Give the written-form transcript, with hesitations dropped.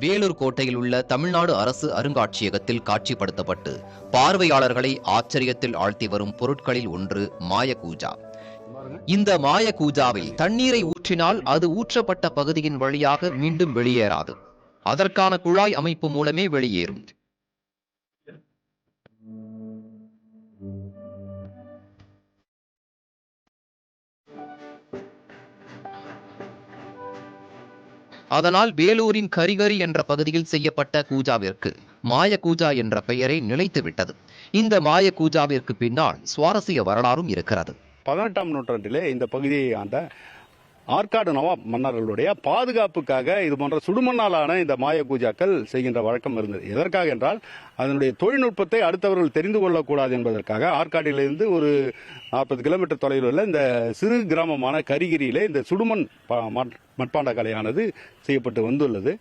வேலூர் கோட்டையில் உள்ள தமிழ்நாடு அரசு அருங்காட்சியகத்தில் காட்சிப்படுத்தப்பட்டு பார்வையாளர்களை ஆச்சரியத்தில் ஆழ்த்தி வரும் பொருட்களில் ஒன்று மாயக்கூஜா. இந்த மாயக்கூஜாவில் தண்ணீரை ஊற்றினால் அது ஊற்றப்பட்ட பகுதியின் வழியாக மீண்டும் வெளியேறாது. அதற்கான குழாய் அமைப்பு மூலமே வெளியேறும். அதனால் வேலூரின் கரிகரி என்ற பகுதியில் செய்யப்பட்ட கூஜாவிற்கு மாயக்கூஜா என்ற பெயரை நிலைத்துவிட்டது. இந்த மாயக்கூஜாவிற்கு பின்னால் சுவாரஸ்ய வரலாறும் இருக்கிறது. 18ஆம் நூற்றாண்டிலே இந்த பகுதியை ஆண்ட ஆற்காடு நவாப் மன்னர்களுடைய பாதுகாப்புக்காக இது போன்ற சுடுமண்ணாலான இந்த மாய பூஜாக்கள் செய்கின்ற வழக்கம் இருந்தது. எதற்காக என்றால் அதனுடைய தொழில்நுட்பத்தை அடுத்தவர்கள் தெரிந்து கொள்ளக்கூடாது என்பதற்காக ஆற்காட்டிலிருந்து ஒரு 40 கிலோமீட்டர் தொலைவில் உள்ள இந்த சிறு கிராமமான கரிகிரியிலே இந்த சுடுமண் மட்பாண்ட கலையானது செய்யப்பட்டு வந்துள்ளது.